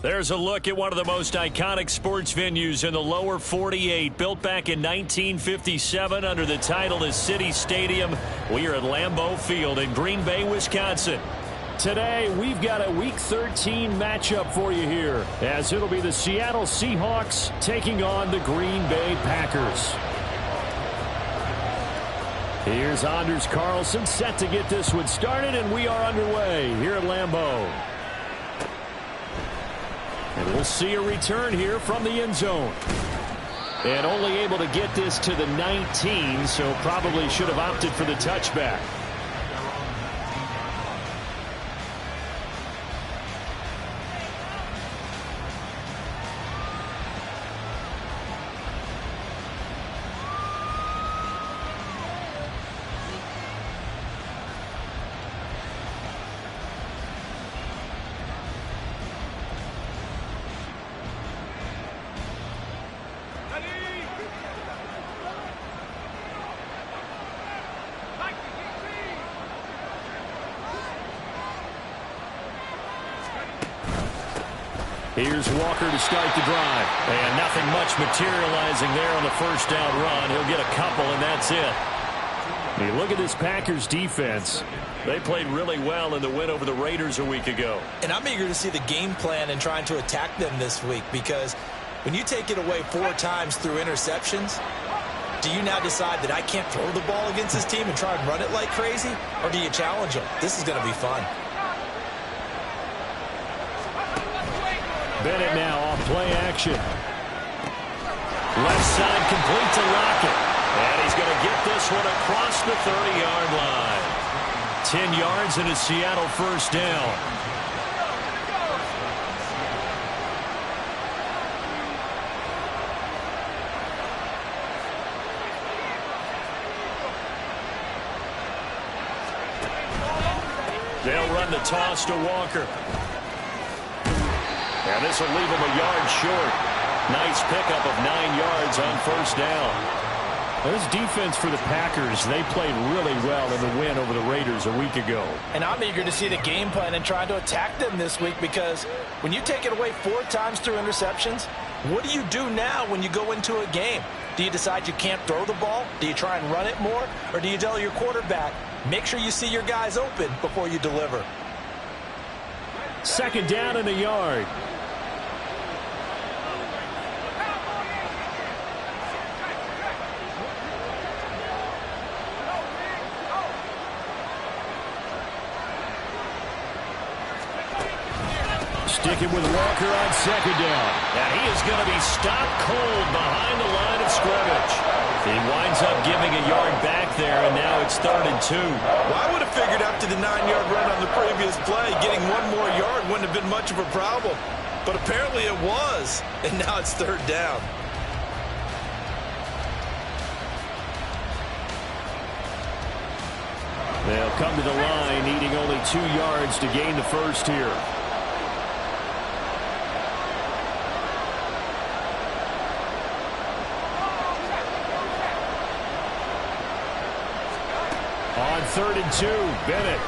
There's a look at one of the most iconic sports venues in the lower 48, built back in 1957 under the title of City Stadium. We are at Lambeau Field in Green Bay, Wisconsin. Today, we've got a Week 13 matchup for you here, as it'll be the Seattle Seahawks taking on the Green Bay Packers. Here's Anders Carlson set to get this one started, and we are underway here at Lambeau. And we'll see a return here from the end zone. And only able to get this to the 19, so probably should have opted for the touchback. Here's Walker to start the drive. And nothing much materializing there on the first down run. He'll get a couple, and that's it. You look at this Packers defense. They played really well in the win over the Raiders a week ago. And I'm eager to see the game plan and trying to attack them this week, because when you take it away 4 times through interceptions, do you now decide that I can't throw the ball against this team and try and run it like crazy? Or do you challenge them? This is going to be fun. Bennett now off play action. Left side complete to Lockett. And he's going to get this one across the 30-yard line. 10 yards and a Seattle first down. They'll run the toss to Walker. And this will leave him a yard short. Nice pickup of 9 yards on first down. This defense for the Packers, they played really well in the win over the Raiders a week ago. And I'm eager to see the game plan and try to attack them this week, because when you take it away 4 times through interceptions, what do you do now when you go into a game? Do you decide you can't throw the ball? Do you try and run it more? Or do you tell your quarterback, make sure you see your guys open before you deliver? Second down and a yard. Sticking with Walker on second down. And he is going to be stopped cold behind the line of scrimmage. He winds up giving a yard back there, and now it's 3rd and 2. Well, I would have figured after the 9-yard run on the previous play, getting 1 more yard wouldn't have been much of a problem. But apparently it was, and now it's 3rd down. They'll come to the line, needing only 2 yards to gain the first here. On 3rd and 2, Bennett.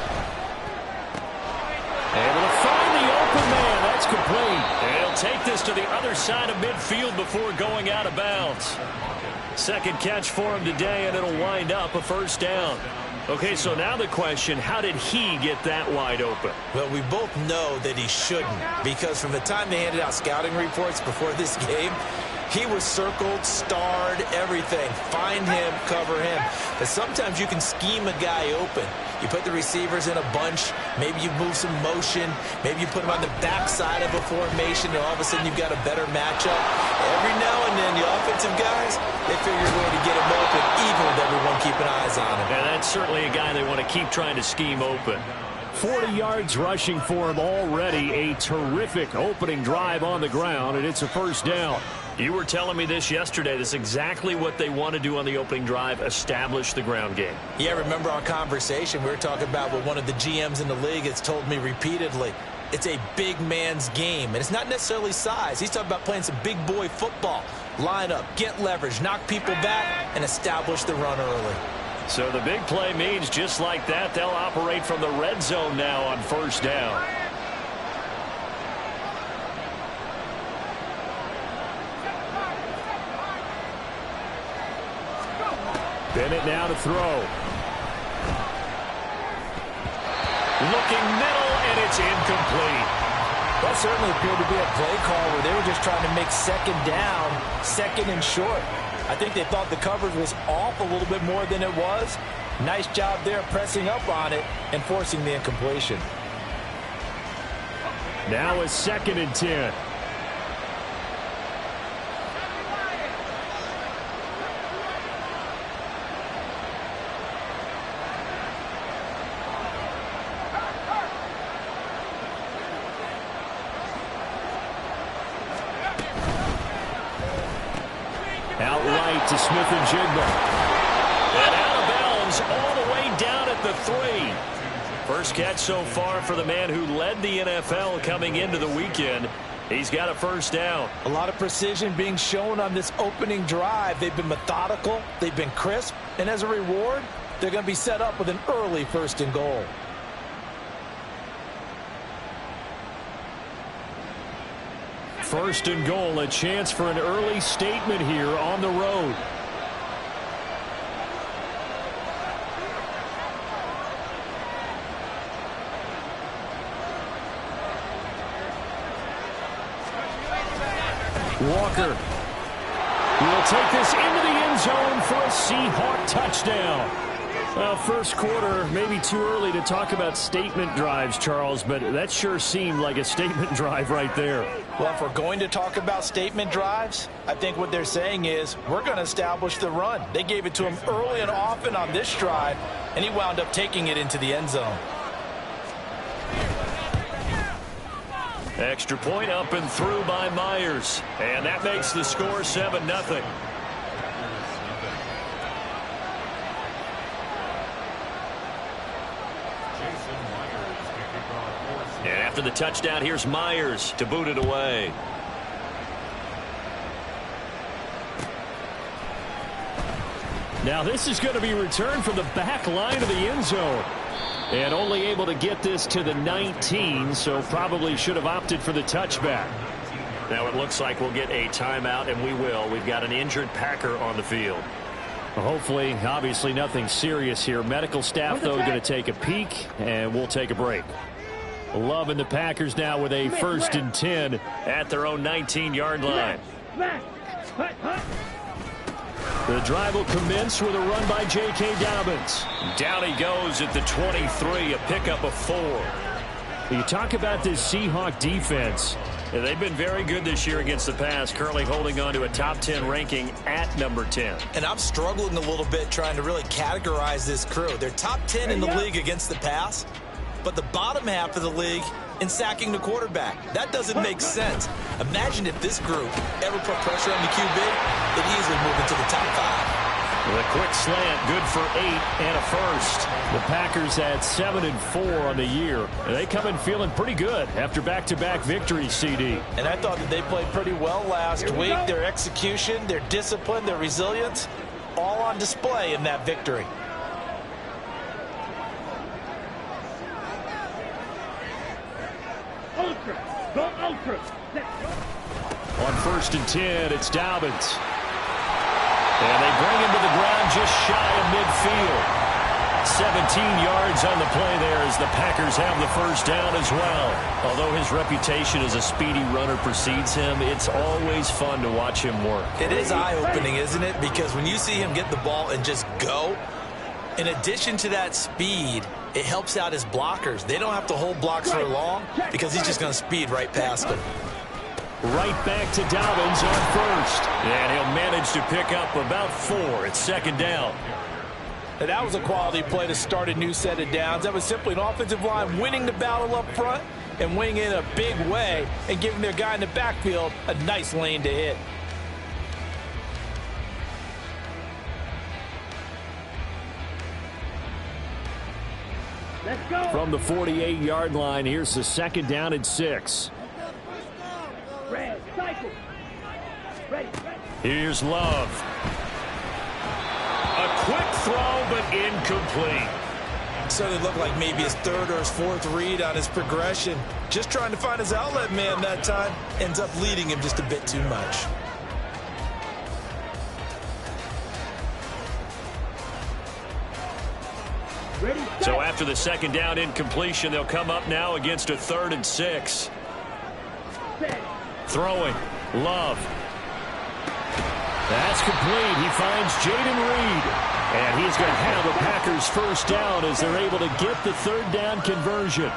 Able to find the open man. That's complete. And he'll take this to the other side of midfield before going out of bounds. Second catch for him today, and it'll wind up a first down. Okay, so now the question, how did he get that wide open? Well, we both know that he shouldn't, because from the time they handed out scouting reports before this game, he was circled, starred, everything. Find him, cover him. But sometimes you can scheme a guy open. You put the receivers in a bunch. Maybe you move some motion. Maybe you put them on the backside of a formation, and all of a sudden you've got a better matchup. Every now and then, the offensive guys, they figure a way to get him open, even with everyone keeping eyes on him. And that's certainly a guy they want to keep trying to scheme open. 40 yards rushing for him already. A terrific opening drive on the ground, and it's a first down. You were telling me this yesterday. This is exactly what they want to do on the opening drive, establish the ground game. Yeah, remember our conversation? We were talking about what one of the GMs in the league has told me repeatedly. It's a big man's game, and it's not necessarily size. He's talking about playing some big boy football. Line up, get leverage, knock people back, and establish the run early. So the big play means just like that, they'll operate from the red zone now on first down. Bennett now to throw. Looking middle, and it's incomplete. That certainly appeared to be a play call where they were just trying to make second down, second and short. I think they thought the coverage was off a little bit more than it was. Nice job there pressing up on it and forcing the incompletion. Now a 2nd and 10. Outright to Smith and Jigba. And out of bounds all the way down at the 3. First catch so far for the man who led the NFL coming into the weekend. He's got a first down. A lot of precision being shown on this opening drive. They've been methodical. They've been crisp. And as a reward, they're going to be set up with an early 1st and goal. First and goal, a chance for an early statement here on the road. Walker will take this into the end zone for a Seahawk touchdown. Well, first quarter, maybe too early to talk about statement drives, Charles, but that sure seemed like a statement drive right there. Well, if we're going to talk about statement drives, I think what they're saying is we're going to establish the run. They gave it to him early and often on this drive, and he wound up taking it into the end zone. Extra point up and through by Myers. And that makes the score 7-0. And after the touchdown, here's Myers to boot it away. Now this is going to be returned from the back line of the end zone. And only able to get this to the 19, so probably should have opted for the touchback. Now it looks like we'll get a timeout, and we will. We've got an injured Packer on the field. Well, hopefully, obviously nothing serious here. Medical staff, though, going to take a peek, and we'll take a break. Love and the Packers now with a 1st and 10 at their own 19-yard line. The drive will commence with a run by J.K. Dobbins. Down he goes at the 23, a pickup of 4. You talk about this Seahawk defense. Yeah, they've been very good this year against the pass, currently holding on to a top 10 ranking at number 10. And I'm struggling a little bit trying to really categorize this crew. They're top 10 in the league against the pass, but the bottom half of the league in sacking the quarterback. That doesn't make sense. Imagine if this group ever put pressure on the QB, they'd easily move into the top 5. The quick slant, good for 8 and a first. The Packers at 7-4 on the year. They come in feeling pretty good after back-to-back victories, CD. And I thought that they played pretty well last week. Their execution, their discipline, their resilience, all on display in that victory. On 1st and 10, it's Dobbins. And they bring him to the ground just shy of midfield. 17 yards on the play there as the Packers have the first down as well. Although his reputation as a speedy runner precedes him, it's always fun to watch him work. It is eye-opening, isn't it? Because when you see him get the ball and just go, in addition to that speed, it helps out his blockers. They don't have to hold blocks for long because he's just going to speed right past them. Right back to Dobbins on 1st. And he'll manage to pick up about 4. It's 2nd down. And that was a quality play to start a new set of downs. That was simply an offensive line winning the battle up front and winning in a big way and giving their guy in the backfield a nice lane to hit. Let's go. From the 48-yard line, here's the 2nd down and 6. Here's Love. A quick throw, but incomplete. So it looked like maybe his 3rd or his 4th read on his progression. Just trying to find his outlet man that time. Ends up leading him just a bit too much. So after the second down incompletion, they'll come up now against a 3rd and 6. Throwing. Love. That's complete. He finds Jaden Reed. And he's going to have a Packers first down as they're able to get the 3rd down conversion.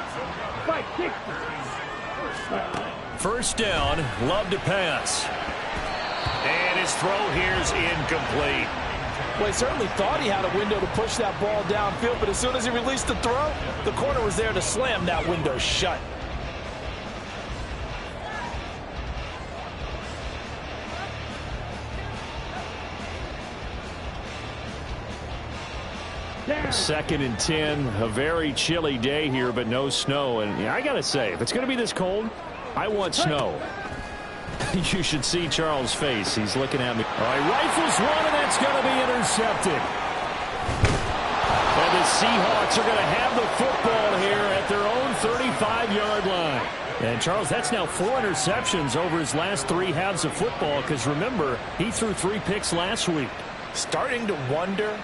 First down, Love to pass. And his throw here is incomplete. Well, he certainly thought he had a window to push that ball downfield, but as soon as he released the throw, the corner was there to slam that window shut. Second and 10, a very chilly day here, but no snow. And I got to say, if it's going to be this cold, I want snow. You should see Charles' face. He's looking at me. All right, rifles one, and that's going to be intercepted. And the Seahawks are going to have the football here at their own 35-yard line. And, Charles, that's now 4 interceptions over his last 3 halves of football because, remember, he threw 3 picks last week. Starting to wonder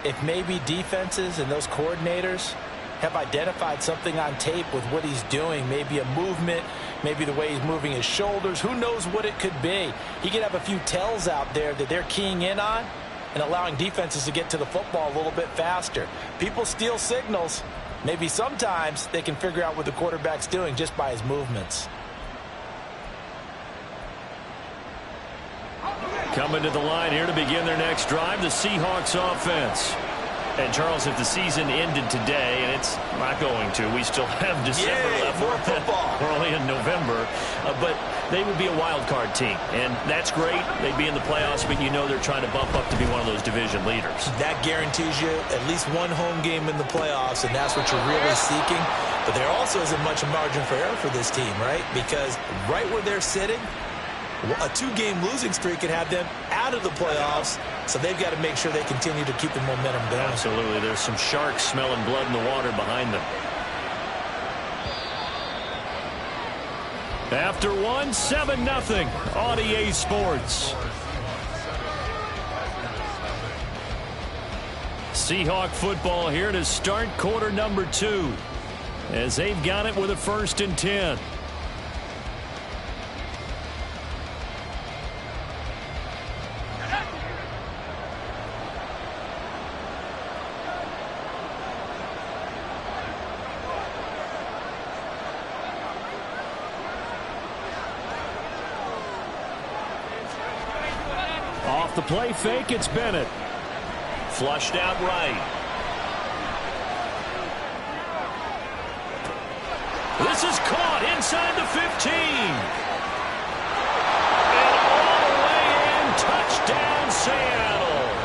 if maybe defenses and those coordinators have identified something on tape with what he's doing. Maybe a movement, maybe the way he's moving his shoulders. Who knows what it could be? He could have a few tells out there that they're keying in on and allowing defenses to get to the football a little bit faster. People steal signals. Maybe sometimes they can figure out what the quarterback's doing just by his movements. Coming to the line here to begin their next drive, the Seahawks offense. And, Charles, if the season ended today, and it's not going to, we still have December left. More football. We're only in November. But they would be a wild card team. And that's great. They'd be in the playoffs, but you know they're trying to bump up to be one of those division leaders. That guarantees you at least one home game in the playoffs, and that's what you're really seeking. But there also isn't much margin for error for this team, right? Because right where they're sitting, a 2-game losing streak could have them out of the playoffs, so they've got to make sure they continue to keep the momentum going. Absolutely. There's some sharks smelling blood in the water behind them. After 1, 7-0 on EA Sports. Seahawk football here to start quarter number 2 as they've got it with a 1st and 10. Off the play fake, it's Bennett. Flushed out right. This is caught inside the 15. And all the way in. Touchdown, Seattle.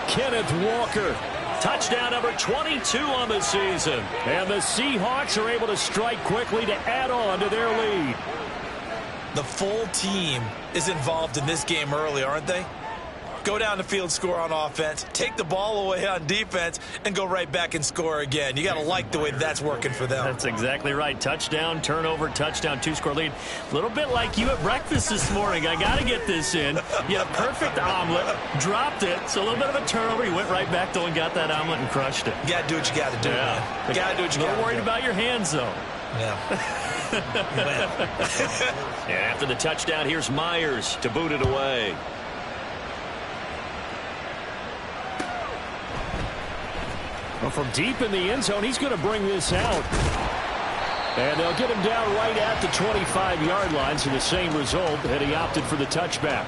Kenneth Walker. Touchdown number 22 on the season. And the Seahawks are able to strike quickly to add on to their lead. The full team is involved in this game early, aren't they? Go down the field, score on offense, take the ball away on defense, and go right back and score again. You got to like the way that's working for them. That's exactly right. Touchdown, turnover, touchdown, 2-score lead. A little bit like you at breakfast this morning. I got to get this in. You had a perfect omelet, dropped it. So a little bit of a turnover. You went right back though and got that omelet and crushed it. You got to do what you got to do, man. You got to do what you got to do. A little worried about your hands, though. Yeah. And after the touchdown, here's Myers to boot it away. Well, from deep in the end zone, he's going to bring this out. And they'll get him down right at the 25-yard line, so the same result, and he opted for the touchback.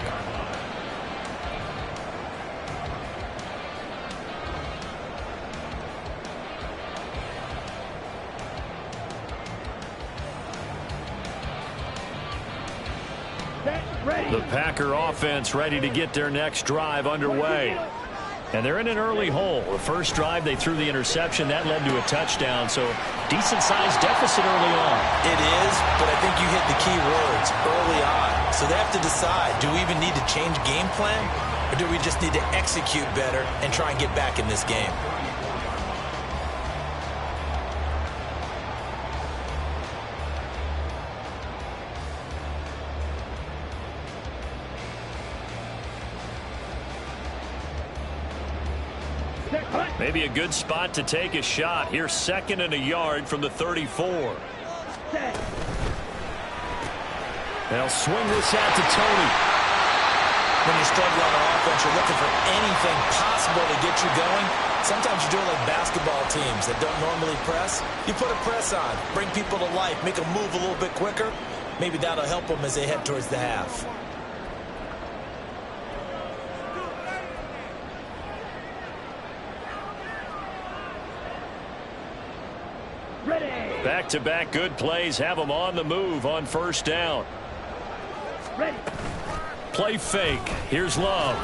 The Packer offense ready to get their next drive underway. And they're in an early hole. The first drive, they threw the interception. That led to a touchdown. So decent-sized deficit early on. It is, but I think you hit the key words early on. So they have to decide, do we even need to change game plan? Or do we just need to execute better and try and get back in this game? Maybe a good spot to take a shot. Here's 2nd and a yard from the 34. They'll swing this out to Tony. When you're struggling on offense, you're looking for anything possible to get you going. Sometimes you do it like basketball teams that don't normally press. You put a press on, bring people to life, make them move a little bit quicker. Maybe that'll help them as they head towards the half. Back-to-back good plays have them on the move on 1st down. Ready. Play fake. Here's Love.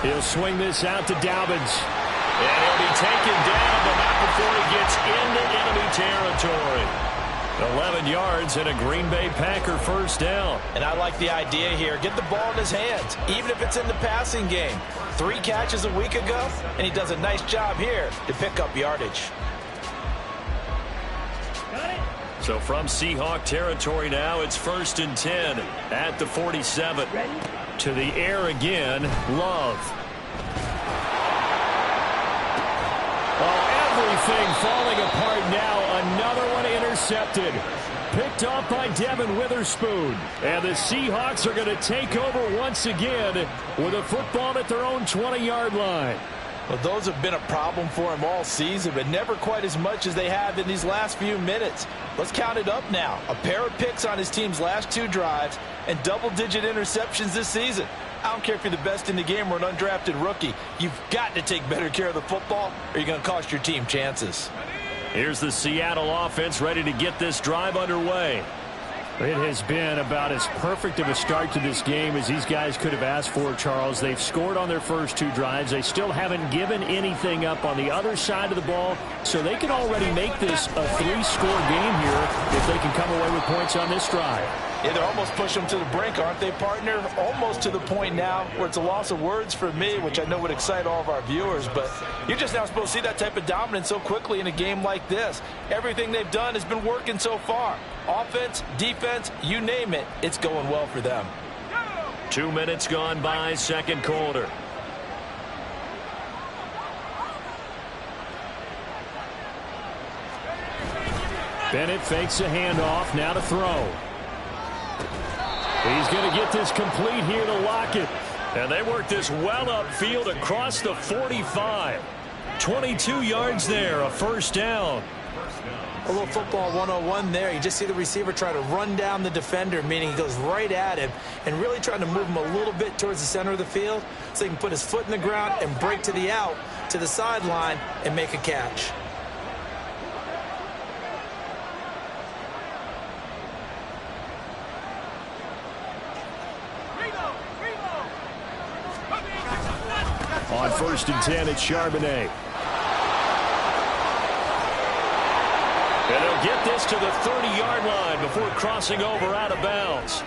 He'll swing this out to Dobbins. And he'll be taken down, but not before he gets into enemy territory. 11 yards and a Green Bay Packer 1st down. And I like the idea here. Get the ball in his hands, even if it's in the passing game. 3 catches a week ago, and he does a nice job here to pick up yardage. So from Seahawk territory now, it's 1st and 10 at the 47. To the air again, Love. Oh, everything falling apart now. Another one intercepted. Picked off by Devin Witherspoon. And the Seahawks are going to take over once again with a football at their own 20-yard line. Well, those have been a problem for him all season, but never quite as much as they have in these last few minutes. Let's count it up now. A pair of picks on his team's last 2 drives and double-digit interceptions this season. I don't care if you're the best in the game or an undrafted rookie. You've got to take better care of the football or you're going to cost your team chances. Here's the Seattle offense ready to get this drive underway. It has been about as perfect of a start to this game as these guys could have asked for, Charles. They've scored on their first 2 drives. They still haven't given anything up on the other side of the ball, so they can already make this a 3-score game here if they can come away with points on this drive. Yeah, they're almost pushing them to the brink, aren't they, partner? Almost to the point now where it's a loss of words for me, which I know would excite all of our viewers, but you're just not supposed to see that type of dominance so quickly in a game like this. Everything they've done has been working so far. Offense, defense, you name it, it's going well for them. 2 minutes gone by, 2nd quarter. Bennett fakes a handoff, now to throw. He's going to get this complete here to Lockett. And they work this well upfield across the 45. 22 yards there, a 1st down. A little football 101 there. You just see the receiver try to run down the defender, meaning he goes right at him and really trying to move him a little bit towards the center of the field so he can put his foot in the ground and break to the out, to the sideline, and make a catch. On 1st and 10, it's Charbonnet. And they'll get this to the 30-yard line before crossing over out of bounds.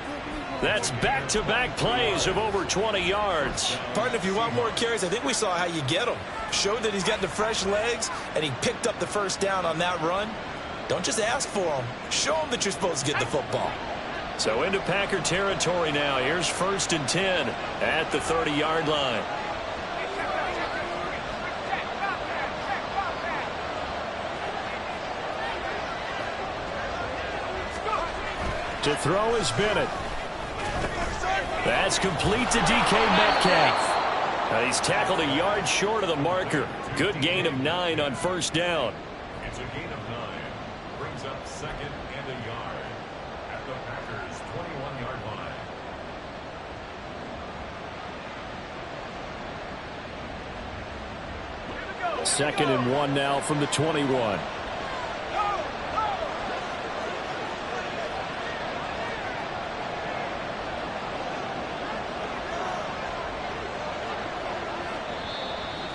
That's back-to-back plays of over 20 yards. Partner, if you want more carries, I think we saw how you get them. Showed that he's got the fresh legs, and he picked up the 1st down on that run. Don't just ask for them. Show them that you're supposed to get the football. So into Packer territory now. Here's 1st and 10 at the 30-yard line. To throw is Bennett. That's complete to DK Metcalf. He's tackled a yard short of the marker. Good gain of 9 on 1st down. It's a gain of 9. Brings up 2nd and a yard at the Packers' 21-yard line. 2nd and 1 now from the 21.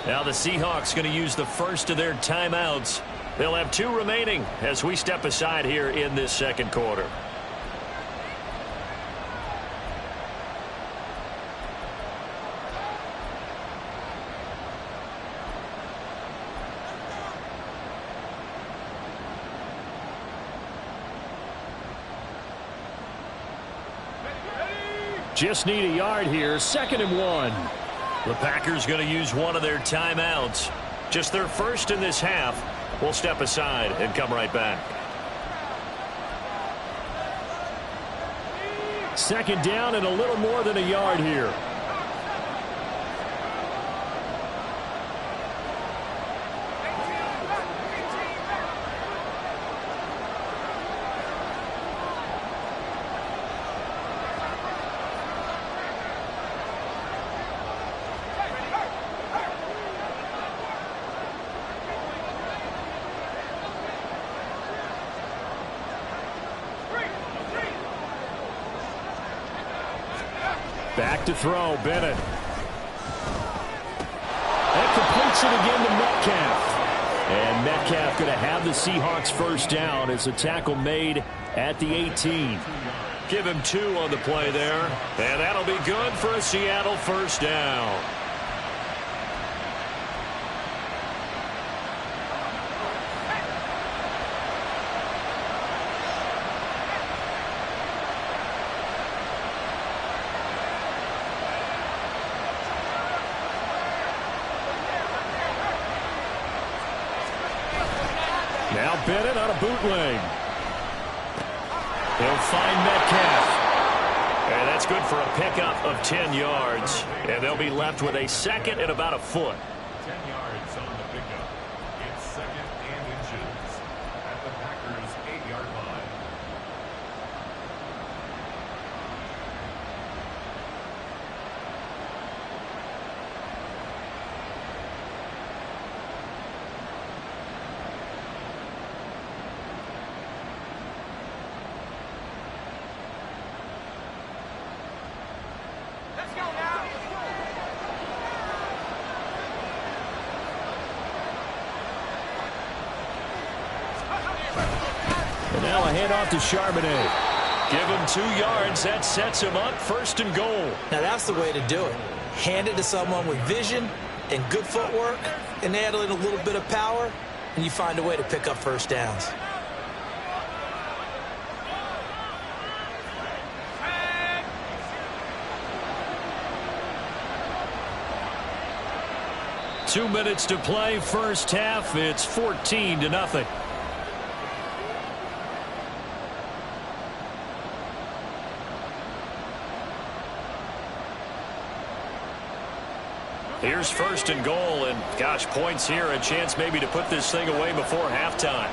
Now the Seahawks going to use the first of their timeouts. They'll have 2 remaining as we step aside here in this 2nd quarter. Just need a yard here. 2nd and 1. The Packers going to use one of their timeouts. Just their first in this half. We'll step aside and come right back. Second down and a little more than a yard here. Back to throw, Bennett. That completes it again to Metcalf. And Metcalf going to have the Seahawks first down as a tackle made at the 18. Give him 2 on the play there. And that'll be good for a Seattle first down. Now Bennett on a bootleg. He'll find Metcalf. And that's good for a pickup of 10 yards. And they'll be left with a second and about a foot. 10 yards on the pickup. It's second and inches at the Packers' 8-yard line. And now a handoff to Charbonnet. Give him 2 yards. That sets him up first and goal. Now that's the way to do it. Hand it to someone with vision and good footwork and add in a little bit of power, and you find a way to pick up first downs. Two minutes to play, first half. It's 14-0. Here's first and goal, and gosh, points here, a chance maybe to put this thing away before halftime.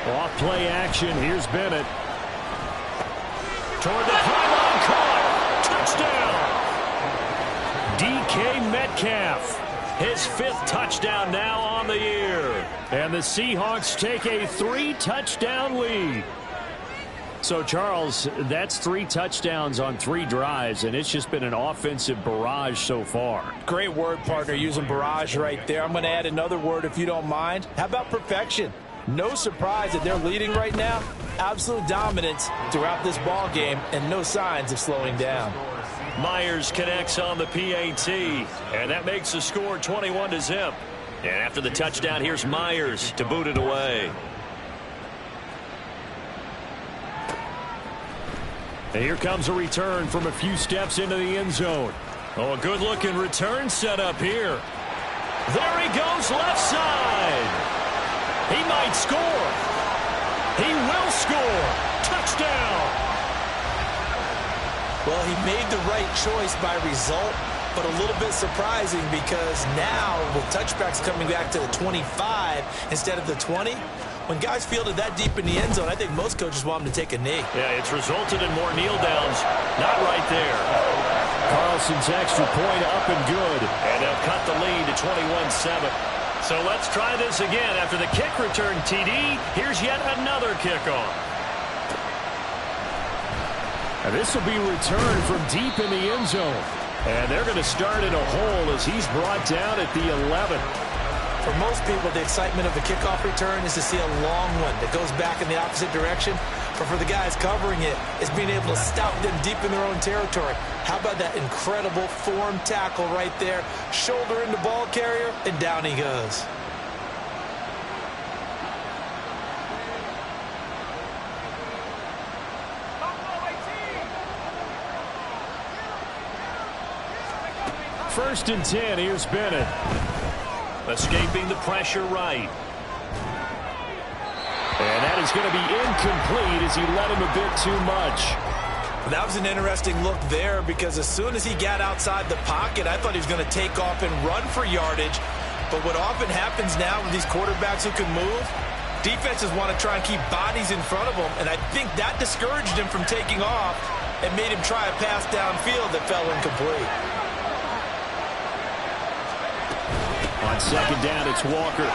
Off play action. Here's Bennett. Toward the pylon, caught. Touchdown. DK Metcalf. His 5th touchdown now on the year. And the Seahawks take a 3-touchdown lead. So, Charles, that's 3 touchdowns on 3 drives, and it's just been an offensive barrage so far. Great word, partner, using barrage right there. I'm going to add another word if you don't mind. How about perfection? No surprise that they're leading right now. Absolute dominance throughout this ball game and no signs of slowing down. Myers connects on the PAT, and that makes the score 21-0. And after the touchdown, here's Myers to boot it away. And here comes a return from a few steps into the end zone. Oh, a good-looking return set up here. There he goes, left side. He might score. He will score. Touchdown. Well, he made the right choice by result, but a little bit surprising because now with touchbacks coming back to the 25 instead of the 20, when guys fielded that deep in the end zone, I think most coaches want them to take a knee. Yeah, it's resulted in more kneel downs. Not right there. Carlson's extra point up and good. And they'll cut the lead to 21-7. So let's try this again. After the kick return TD, here's yet another kickoff. And this will be returned from deep in the end zone. And they're going to start in a hole as he's brought down at the 11. For most people, the excitement of the kickoff return is to see a long one that goes back in the opposite direction. But for the guys covering it, it's being able to stop them deep in their own territory. How about that incredible form tackle right there? Shoulder into ball carrier, and down he goes. first and 10. Here's Bennett. Escaping the pressure right. And that is going to be incomplete as he led him a bit too much. That was an interesting look there because as soon as he got outside the pocket, I thought he was going to take off and run for yardage. But what often happens now with these quarterbacks who can move, defenses want to try and keep bodies in front of them, and I think that discouraged him from taking off and made him try a pass downfield that fell incomplete. On second down, it's Walker.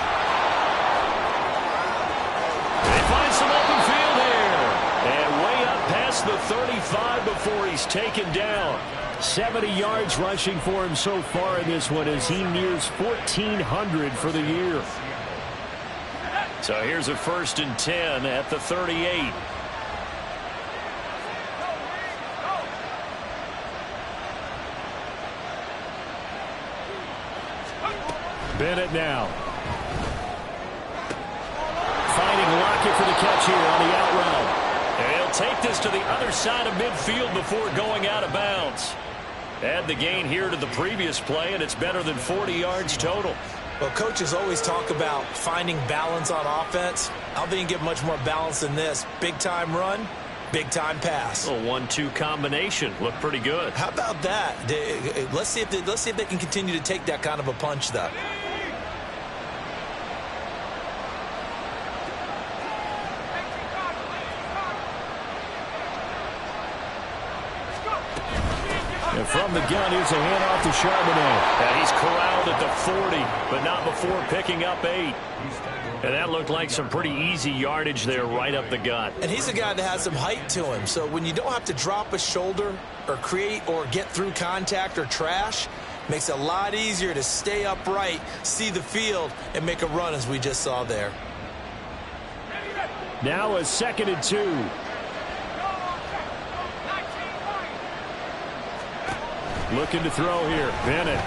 They find some open field here. And way up past the 35 before he's taken down. 70 yards rushing for him so far in this one as he nears 1,400 for the year. So here's a first and 10 at the 38. Bennett now. Finding Lockett for the catch here on the out route. And he'll take this to the other side of midfield before going out of bounds. Add the gain here to the previous play, and it's better than 40 yards total. Well, coaches always talk about finding balance on offense. I don't think you get much more balance than this. Big-time run, big-time pass. A 1-2 combination. Looked pretty good. How about that? Let's see if they can continue to take that kind of a punch, though. And from the gun, here's a handoff to Charbonnet. And he's corralled at the 40, but not before picking up 8. And that looked like some pretty easy yardage there right up the gut. And he's a guy that has some height to him. So when you don't have to drop a shoulder or create or get through contact or trash, makes it a lot easier to stay upright, see the field, and make a run as we just saw there. Now a second and 2. Looking to throw here. Bennett.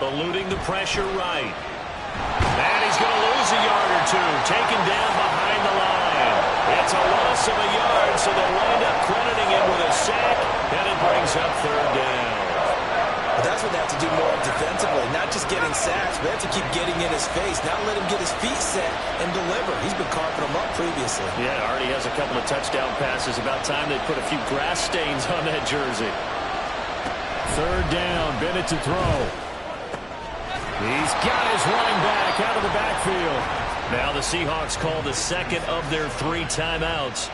Eluding the pressure right. And he's going to lose a yard or two. Taken down behind the line. It's a loss of a yard, so they'll wind up crediting him with a sack, and it brings up third down. But that's what they have to do more defensively, not just getting sacks, but they have to keep getting in his face, not let him get his feet set and deliver. He's been carving them up previously. Yeah, already has a couple of touchdown passes. About time they put a few grass stains on that jersey. Third down, Bennett to throw. He's got his running back out of the backfield. Now the Seahawks call the second of their 3 timeouts,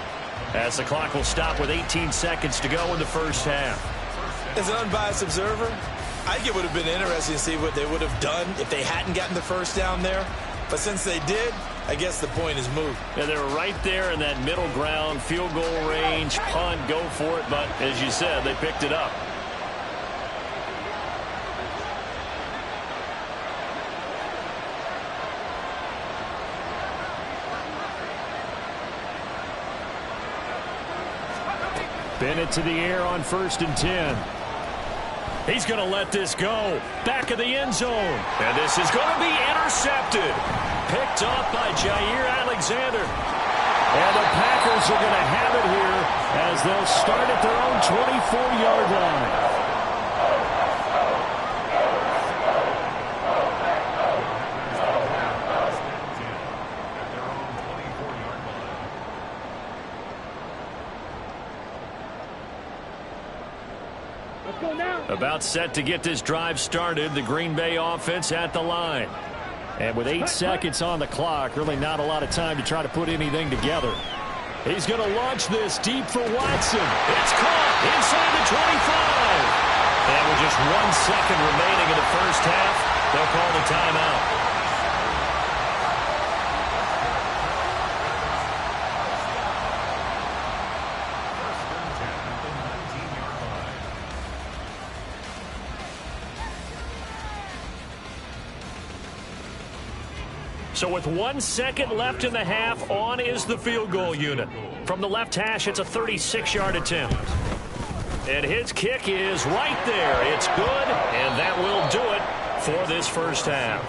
as the clock will stop with 18 seconds to go in the first half. As an unbiased observer, I think it would have been interesting to see what they would have done if they hadn't gotten the first down there. But since they did, I guess the point is moot. Yeah, they were right there in that middle ground, field goal range, punt, go for it. But as you said, they picked it up. Bennett to the air on first and 10. He's going to let this go. Back of the end zone. And this is going to be intercepted. Picked off by Jair Alexander. And the Packers are going to have it here as they'll start at their own 24-yard line. About set to get this drive started. The Green Bay offense at the line. And with 8 seconds on the clock, really not a lot of time to try to put anything together. He's going to launch this deep for Watson. It's caught inside the 25. And with just 1 second remaining in the first half, they'll call the timeout. So with 1 second left in the half, on is the field goal unit. From the left hash, it's a 36-yard attempt. And his kick is right there. It's good, and that will do it for this first half.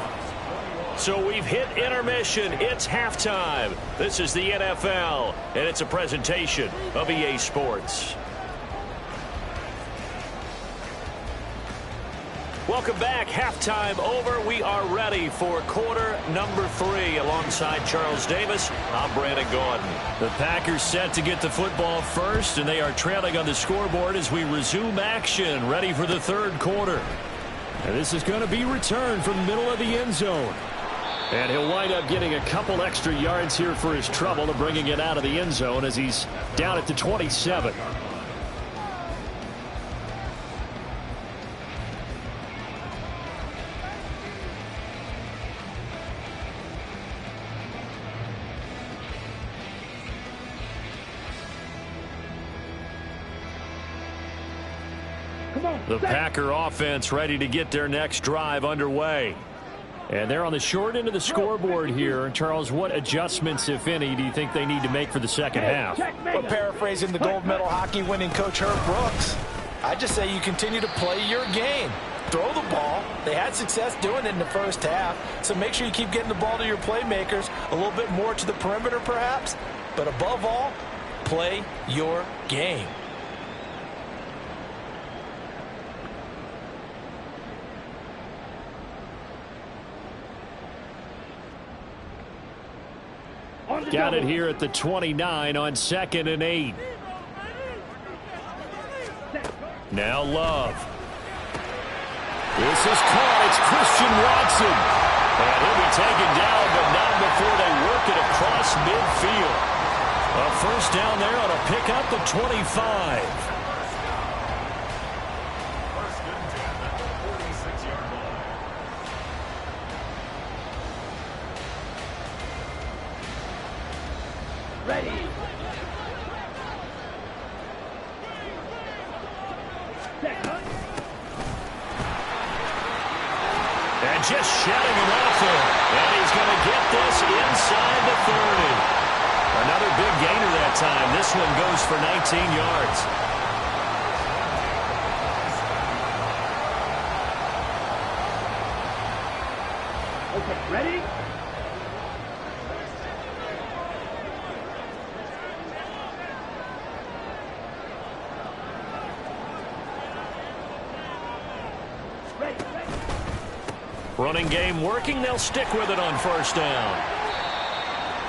So we've hit intermission. It's halftime. This is the NFL, and it's a presentation of EA Sports. Welcome back. Halftime over. We are ready for quarter number 3. Alongside Charles Davis, I'm Brandon Gaudin. The Packers set to get the football first, and they are trailing on the scoreboard as we resume action, ready for the third quarter. And this is going to be returned from the middle of the end zone. And he'll wind up getting a couple extra yards here for his trouble of bringing it out of the end zone as he's down at the 27. The Packer offense ready to get their next drive underway. And they're on the short end of the scoreboard here. Charles, what adjustments, if any, do you think they need to make for the second half? Well, paraphrasing the gold medal hockey winning coach Herb Brooks, I just say you continue to play your game. Throw the ball. They had success doing it in the first half, so make sure you keep getting the ball to your playmakers, a little bit more to the perimeter perhaps, but above all, play your game. Got it here at the 29 on 2nd and 8. Now Love. This is caught. It's Christian Watson. And he'll be taken down, but not before they work it across midfield. A first down there on a pickup of 25. First and 10 at the 46-yard line. Ready. And just shutting him off there. And he's going to get this inside the 30. Another big gainer that time. This one goes for 19 yards. Okay, ready? Running game working. They'll stick with it on first down.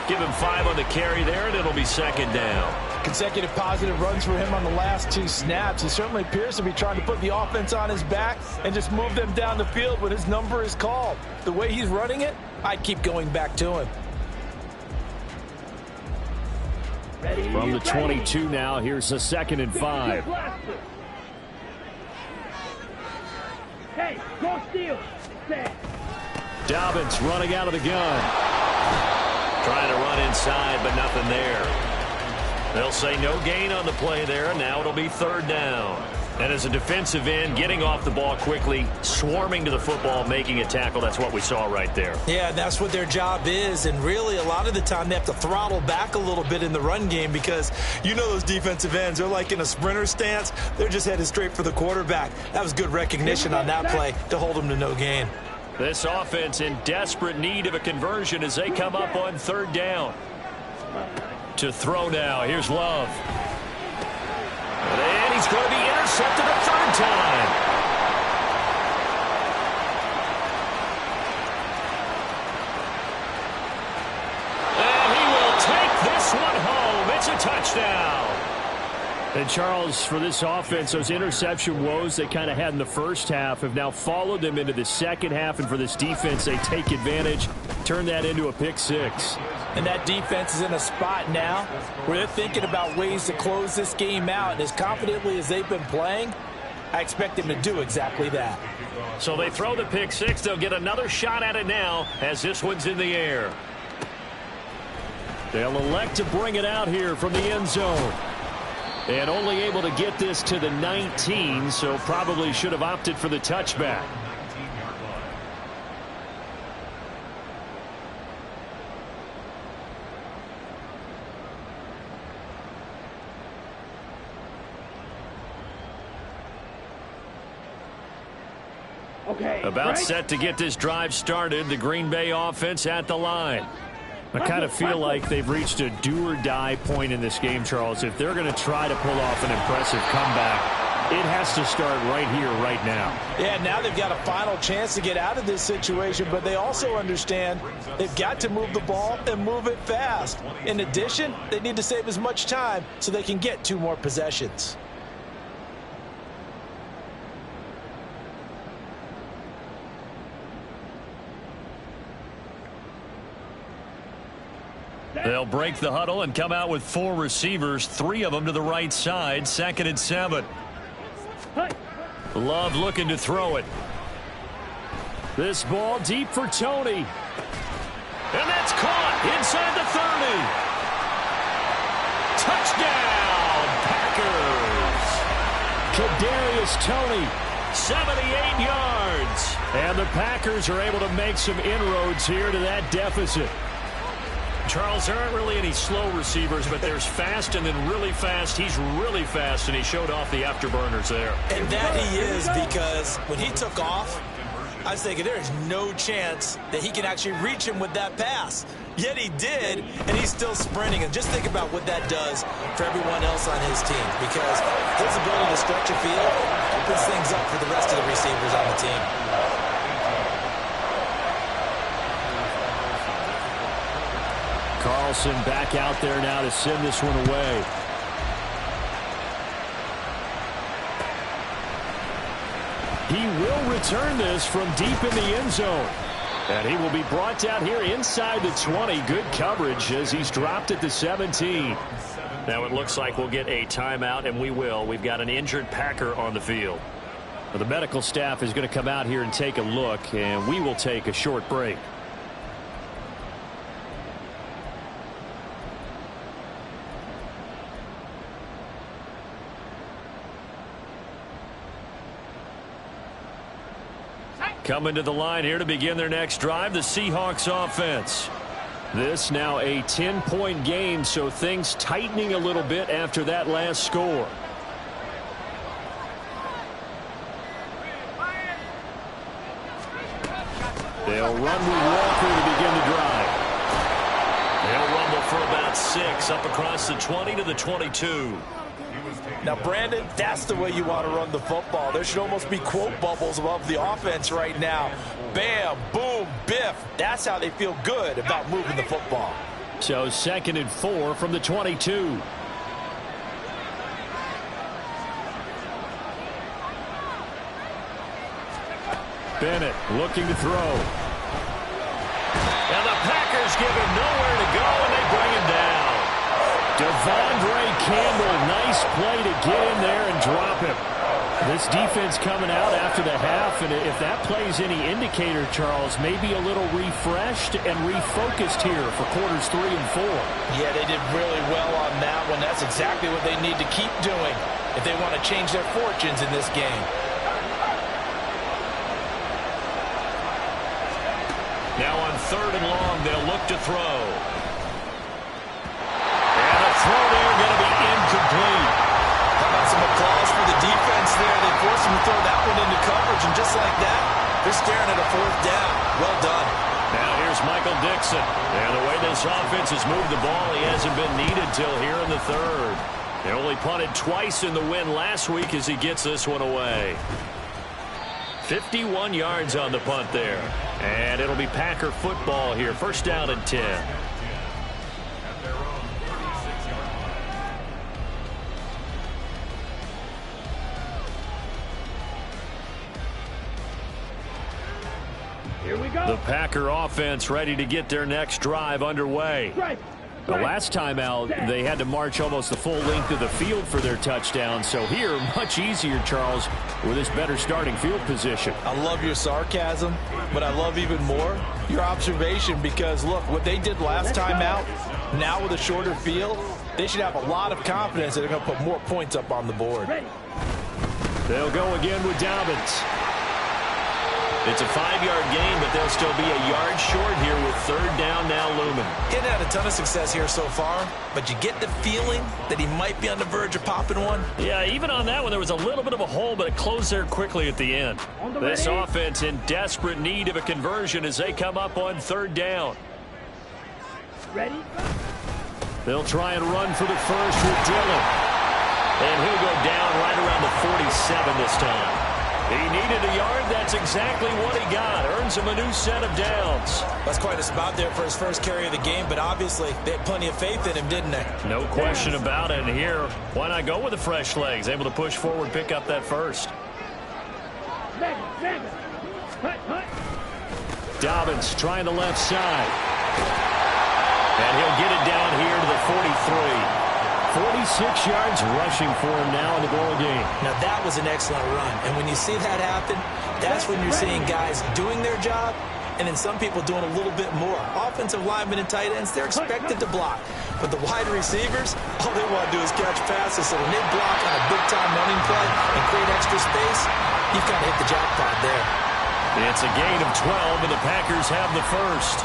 Give him 5 on the carry there, and it'll be second down. Consecutive positive runs for him on the last 2 snaps. He certainly appears to be trying to put the offense on his back and just move them down the field when his number is called. The way he's running it, I'd keep going back to him. From the 22 now, here's a 2nd and 5. Hey, go steal. Dobbins running out of the gun. Trying to run inside, but nothing there. They'll say no gain on the play there. Now it'll be third down. And as a defensive end, getting off the ball quickly, swarming to the football, making a tackle, that's what we saw right there. Yeah, that's what their job is, and really a lot of the time they have to throttle back a little bit in the run game because you know those defensive ends, they're like in a sprinter stance. They're just headed straight for the quarterback. That was good recognition on that play to hold them to no gain. This offense in desperate need of a conversion as they come up on third down. To throw now. Here's Love. And he's going to be intercepted a third time. And he will take this one home. It's a touchdown. And Charles, for this offense, those interception woes they kind of had in the first half have now followed them into the second half. And for this defense, they take advantage, turn that into a pick 6. And that defense is in a spot now where they're thinking about ways to close this game out. And as confidently as they've been playing, I expect them to do exactly that. So they throw the pick 6. They'll get another shot at it now as this one's in the air. They'll elect to bring it out here from the end zone. And only able to get this to the 19, so probably should have opted for the touchback. About set to get this drive started. The Green Bay offense at the line. I kind of feel like they've reached a do-or-die point in this game, Charles. If they're going to try to pull off an impressive comeback, It has to start right here, right now. Yeah, now they've got a final chance to get out of this situation, but they also understand they've got to move the ball and move it fast. In addition, they need to save as much time so they can get 2 more possessions. They'll break the huddle and come out with 4 receivers, 3 of them to the right side, 2nd and 7. Love looking to throw it. This ball deep for Tony. And that's caught inside the 30. Touchdown, Packers. Kadarius Toney. 78 yards. And the Packers are able to make some inroads here to that deficit. Charles, there aren't really any slow receivers, but there's fast and then really fast. He's really fast, and he showed off the afterburners there. And that he is, because when he took off, I was thinking there is no chance that he can actually reach him with that pass. Yet he did, and he's still sprinting. And just think about what that does for everyone else on his team, because his ability to stretch a field opens things up for the rest of the receivers on the team. Carlson back out there now to send this one away. He will return this from deep in the end zone. And he will be brought down here inside the 20. Good coverage as he's dropped at the 17. Now it looks like we'll get a timeout, and we will. We've got an injured Packer on the field. Well, the medical staff is going to come out here and take a look, and we will take a short break. Coming to the line here to begin their next drive, the Seahawks offense. This now a 10-point game, so things tightening a little bit after that last score. They'll run with Walker to begin the drive. They'll rumble for about 6 up across the 20 to the 22. Now, Brandon, that's the way you want to run the football. There should almost be quote bubbles above the offense right now. Bam, boom, biff. That's how they feel good about moving the football. So 2nd and 4 from the 22. Bennett looking to throw. And the Packers give him nowhere to go, and they bring him down. Devondre Campbell, nice play to get in there and drop him. This defense coming out after the half, and if that plays any indicator, Charles, maybe a little refreshed and refocused here for quarters 3 and 4. Yeah, they did really well on that one. That's exactly what they need to keep doing if they want to change their fortunes in this game. Now on 3rd and long, they'll look to throw. And a throw there going to be incomplete. How about some applause for the defense there? They forced him to throw that one into coverage, and just like that, they're staring at a 4th down. Well done. Now here's Michael Dixon. And the way this offense has moved the ball, he hasn't been needed till here in the 3rd. They only punted twice in the win last week as he gets this one away. 51 yards on the punt there. And it'll be Packer football here. 1st down and 10. Here we go. The Packer offense ready to get their next drive underway. The last time out, they had to march almost the full length of the field for their touchdown. So here, much easier, Charles, with this better starting field position. I love your sarcasm, but I love even more your observation, because, look, what they did last time out, now with a shorter field, they should have a lot of confidence that they're going to put more points up on the board. They'll go again with Dobbins. It's a 5-yard gain, but they'll still be a yard short here with 3rd down now looming. Getting had a ton of success here so far, but you get the feeling that he might be on the verge of popping one. Yeah, even on that one, there was a little bit of a hole, but it closed there quickly at the end. This offense in desperate need of a conversion as they come up on 3rd down. They'll try and run for the first with Dillon. And he'll go down right around the 47 this time. He needed a yard. That's exactly what he got. Earns him a new set of downs. That's quite a spot there for his first carry of the game, but obviously they had plenty of faith in him, didn't they? No question about it. And here, why not go with the fresh legs? Able to push forward, pick up that first. Dobbins trying the left side. And he'll get it down here to the 43. 46 yards rushing for him now in the ball game. Now that was an excellent run. And when you see that happen, that's when you're seeing guys doing their job and then some people doing a little bit more. Offensive linemen and tight ends, they're expected to block. But the wide receivers, all they want to do is catch passes. So when they block on a big-time running play and create extra space, you've kind of hit the jackpot there. It's a gain of 12, and the Packers have the first.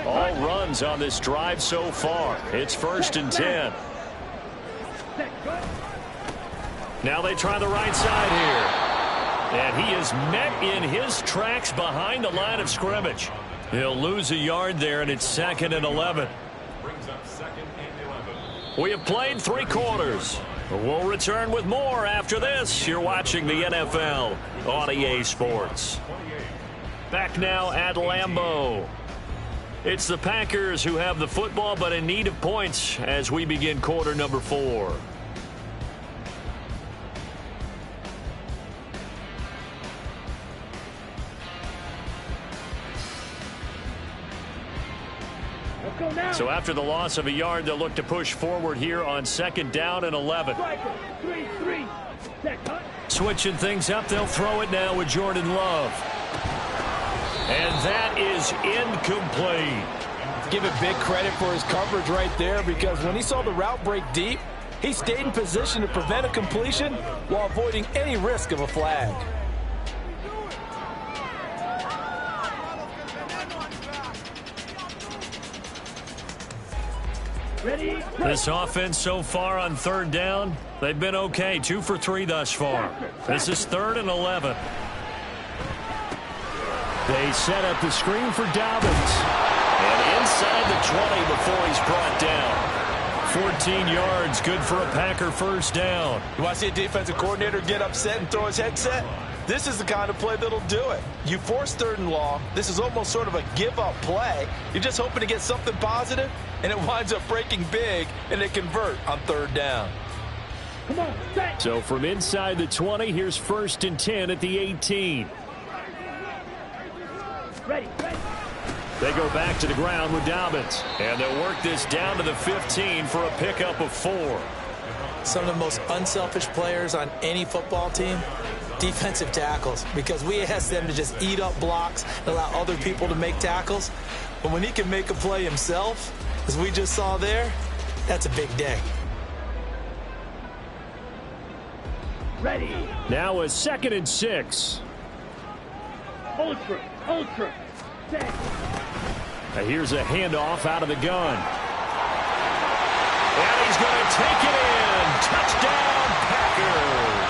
All runs on this drive so far. It's 1st and 10. Now they try the right side here. And he is met in his tracks behind the line of scrimmage. He'll lose a yard there, and it's 2nd and 11. Brings up 2nd and 11. We have played 3 quarters. We'll return with more after this. You're watching the NFL on EA Sports. Back now at Lambeau. It's the Packers who have the football, but in need of points as we begin quarter number 4. So after the loss of a yard, they'll look to push forward here on 2nd down and 11. Switching things up, they'll throw it now with Jordan Love. And that is incomplete. Give it big credit for his coverage right there, because when he saw the route break deep, he stayed in position to prevent a completion while avoiding any risk of a flag. This offense so far on 3rd down, they've been okay. 2 for 3 thus far. This is 3rd and 11. They set up the screen for Dobbins. And inside the 20 before he's brought down. 14 yards, good for a Packer 1st down. You want to see a defensive coordinator get upset and throw his headset? This is the kind of play that'll do it. You force 3rd and long. This is almost sort of a give-up play. You're just hoping to get something positive, and it winds up breaking big, and they convert on 3rd down. Come on, set. So from inside the 20, here's 1st and 10 at the 18. Ready. They go back to the ground with Dobbins. And they'll work this down to the 15 for a pickup of 4. Some of the most unselfish players on any football team, defensive tackles, because we ask them to just eat up blocks and allow other people to make tackles. But when he can make a play himself, as we just saw there, that's a big day. Ready. Now a 2nd and 6. Ultra. Set. Now here's a handoff out of the gun. And he's going to take it in. Touchdown, Packers.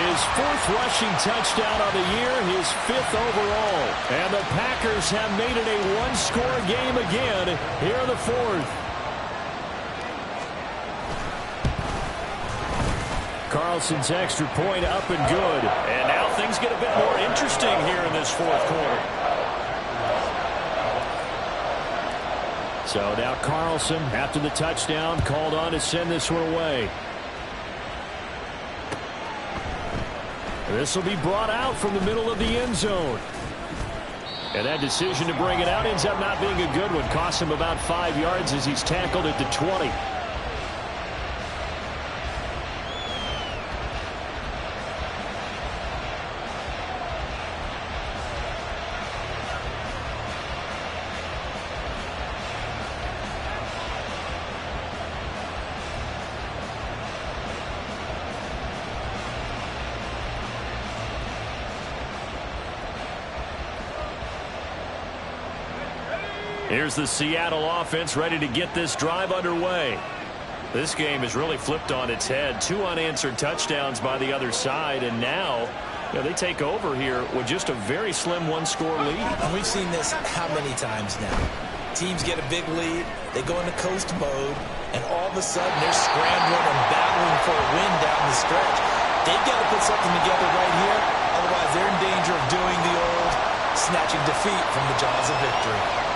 His 4th rushing touchdown of the year, his 5th overall. And the Packers have made it a 1-score game again here in the 4th. Carlson's extra point up and good. And now things get a bit more interesting here in this 4th quarter. So now Carlson, after the touchdown, called on to send this one away. This will be brought out from the middle of the end zone. And that decision to bring it out ends up not being a good one. Costs him about 5 yards as he's tackled at the 20. Here's the Seattle offense ready to get this drive underway. This game has really flipped on its head. 2 unanswered touchdowns by the other side, and now they take over here with just a very slim 1-score lead. And we've seen this how many times now? Teams get a big lead, they go into coast mode, and all of a sudden they're scrambling and battling for a win down the stretch. They've got to put something together right here, otherwise they're in danger of doing the old snatching defeat from the jaws of victory.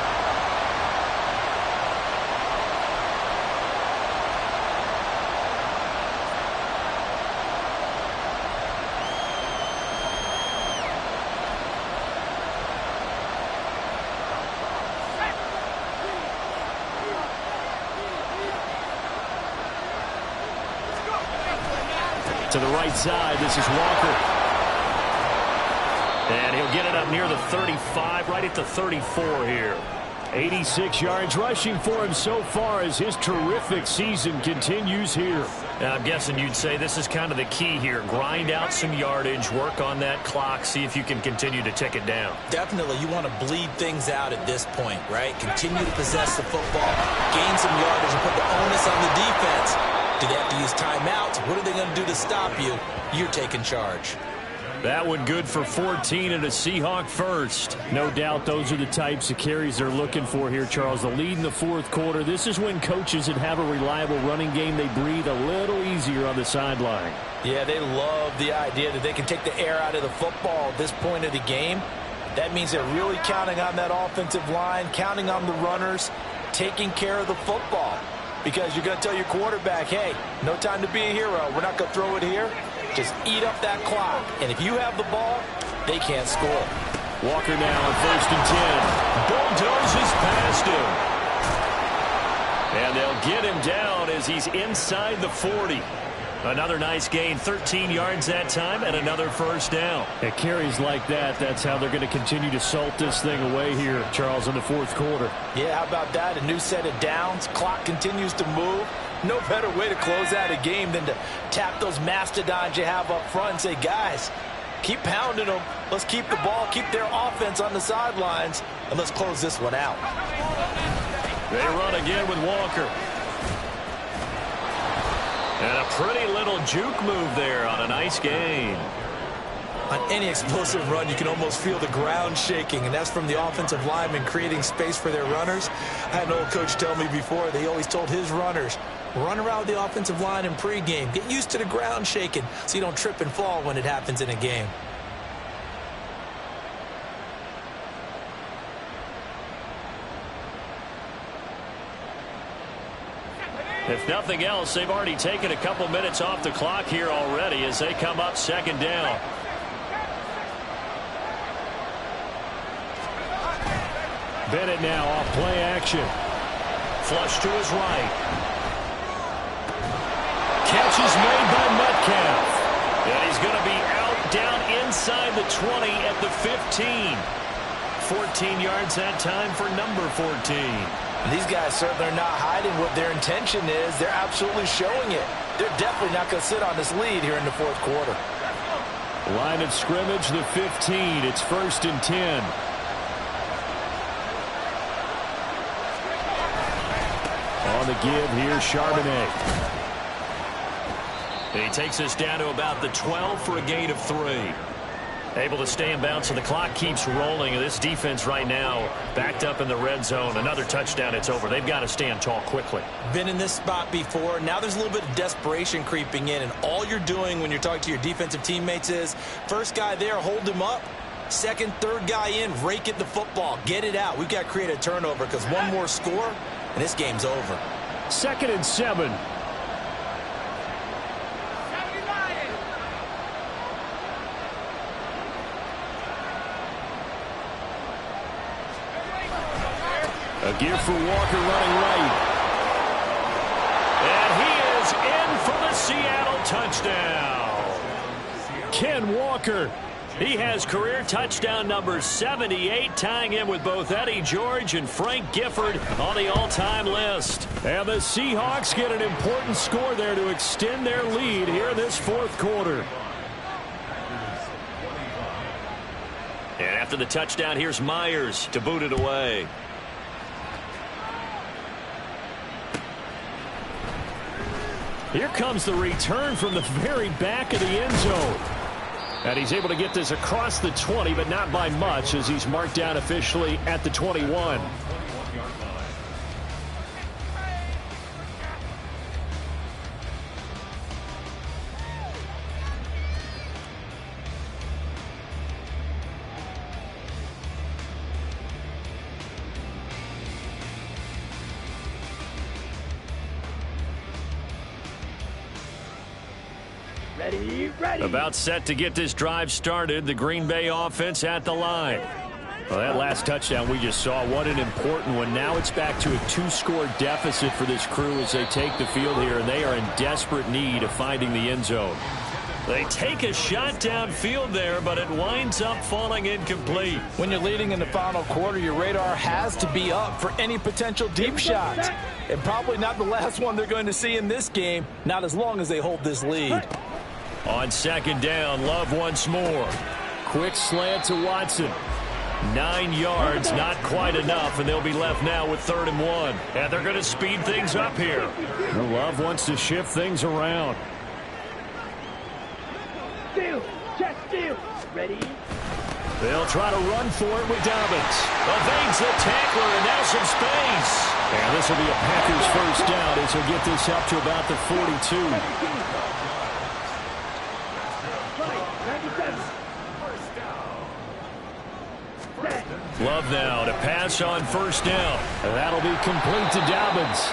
To the right side, this is Walker. And he'll get it up near the 35, right at the 34 here. 86 yards rushing for him so far as his terrific season continues here. Now, I'm guessing you'd say this is kind of the key here. Grind out some yardage, work on that clock, see if you can continue to tick it down. Definitely, you want to bleed things out at this point, right? Continue to possess the football, gain some yardage, and put the onus on the defense. Do they have to use timeouts? What are they going to do to stop you? You're taking charge. That one good for 14 and a Seahawk first. No doubt those are the types of carries they're looking for here, Charles. The lead in the fourth quarter. This is when coaches that have a reliable running game, they breathe a little easier on the sideline. Yeah, they love the idea that they can take the air out of the football at this point of the game. That means they're really counting on that offensive line, counting on the runners, taking care of the football. Because you're going to tell your quarterback, hey, no time to be a hero. We're not going to throw it here. Just eat up that clock. And if you have the ball, they can't score. Walker now on 1st and 10. Bulldozes past him. And they'll get him down as he's inside the 40. Another nice gain, 13 yards that time, and another first down. At carries like that, that's how they're going to continue to salt this thing away here, Charles, in the fourth quarter. Yeah, how about that? A new set of downs. Clock continues to move. No better way to close out a game than to tap those mastodons you have up front and say, guys, keep pounding them. Let's keep the ball, keep their offense on the sidelines, and let's close this one out. They run again with Walker. And a pretty little juke move there on a nice gain. On any explosive run, you can almost feel the ground shaking, and that's from the offensive linemen creating space for their runners. I had an old coach tell me before, they always told his runners, run around with the offensive line in pregame. Get used to the ground shaking so you don't trip and fall when it happens in a game. If nothing else, they've already taken a couple minutes off the clock here already as they come up 2nd down. Bennett now off play action. Flush to his right. Catch is made by Metcalf. And he's going to be out down inside the 20 at the 15. 14 yards that time for number 14. These guys certainly are not hiding what their intention is. They're absolutely showing it. They're definitely not going to sit on this lead here in the fourth quarter. Line of scrimmage, the 15. It's 1st and 10. On the give here, Charbonnet. He takes us down to about the 12 for a gain of 3. Able to stay in bounds, so the clock keeps rolling. And this defense right now backed up in the red zone. Another touchdown, it's over. They've got to stand tall quickly. Been in this spot before. Now there's a little bit of desperation creeping in, and all you're doing when you're talking to your defensive teammates is first guy there, hold him up. Second, third guy in, rake at the football. Get it out. We've got to create a turnover because one more score, and this game's over. 2nd and 7. A give for Walker running right. And he is in for the Seattle touchdown. Ken Walker. He has career touchdown number 78, tying him with both Eddie George and Frank Gifford on the all-time list. And the Seahawks get an important score there to extend their lead here in this fourth quarter. And after the touchdown, here's Myers to boot it away. Here comes the return from the very back of the end zone. And he's able to get this across the 20, but not by much as he's marked down officially at the 21. About set to get this drive started. The Green Bay offense at the line. Well, that last touchdown we just saw, what an important one. Now it's back to a 2-score deficit for this crew as they take the field here, and they are in desperate need of finding the end zone. They take a shot downfield there, but it winds up falling incomplete. When you're leading in the final quarter, your radar has to be up for any potential deep shots. And probably not the last one they're going to see in this game, not as long as they hold this lead. On second down, Love once more. Quick slant to Watson. 9 yards, not quite enough, and they'll be left now with 3rd and 1. And they're going to speed things up here. Love wants to shift things around. Ready? They'll try to run for it with Dobbins. Evades the tackler, and now some space. And this will be a Packers first down as they'll get this up to about the 42. Love now to pass on first down. And that'll be complete to Dobbins.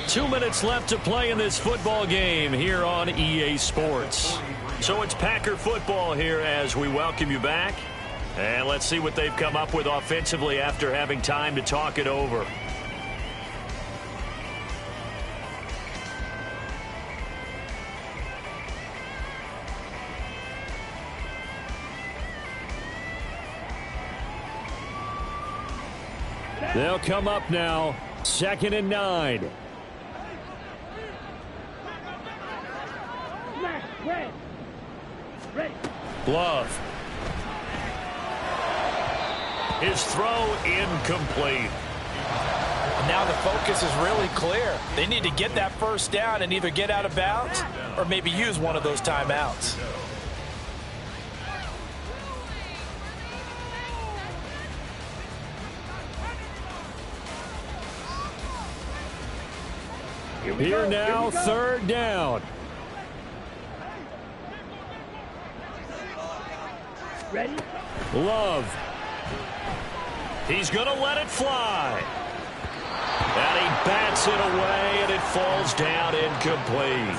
Two minutes left to play in this football game here on EA Sports. So it's Packer football here as we welcome you back. And let's see what they've come up with offensively after having time to talk it over. They'll come up now. 2nd and 9. Love. His throw incomplete. Now the focus is really clear. They need to get that first down and either get out of bounds or maybe use one of those timeouts. Here now, 3rd down. Ready? Love. He's going to let it fly. And he bats it away, and it falls down incomplete.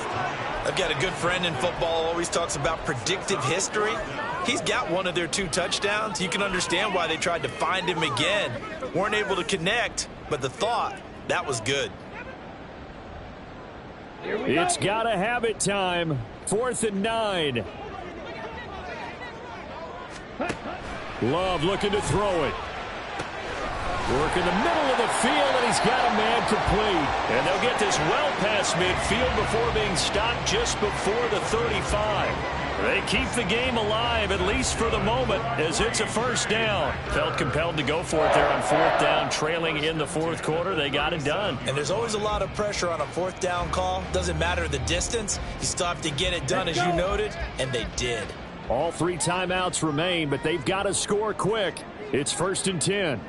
I've got a good friend in football, always talks about predictive history. He's got one of their 2 touchdowns. You can understand why they tried to find him again. Weren't able to connect, but the thought, that was good. It's got to have it time. 4th and 9. Love looking to throw it. Work in the middle of the field, and he's got a man complete. And they'll get this well past midfield before being stopped just before the 35. They keep the game alive, at least for the moment, as it's a first down. Felt compelled to go for it there on 4th down, trailing in the 4th quarter. They got it done. And there's always a lot of pressure on a 4th down call. Doesn't matter the distance. You still have to get it done, as you noted, and they did. All 3 timeouts remain, but they've got to score quick. It's 1st and 10.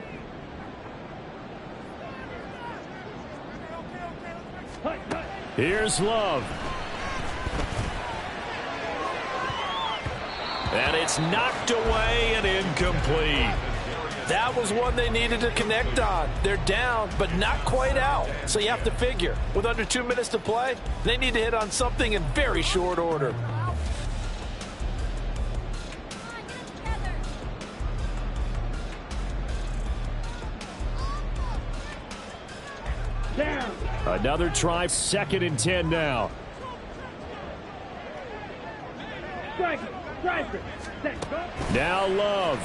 Here's Love. And it's knocked away and incomplete. That was one they needed to connect on. They're down, but not quite out. So you have to figure, with under 2 minutes to play, they need to hit on something in very short order. Another try, 2nd and 10 now. Now Love.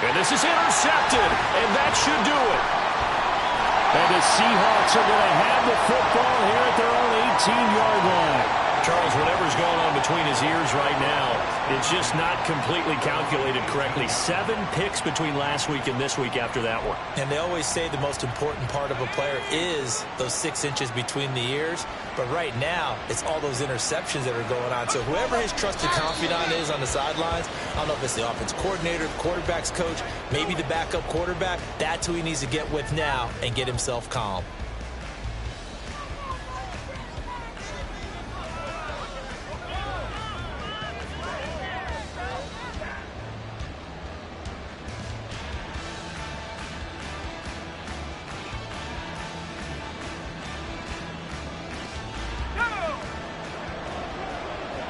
And this is intercepted, and that should do it. And the Seahawks are going to have the football here at their own 18-yard line. Charles, whatever's going on between his ears right now, it's just not completely calculated correctly. 7 picks between last week and this week after that one. And they always say the most important part of a player is those 6 inches between the ears. But right now, it's all those interceptions that are going on. So whoever his trusted confidant is on the sidelines, I don't know if it's the offense coordinator, the quarterback's coach, maybe the backup quarterback, that's who he needs to get with now and get himself calm.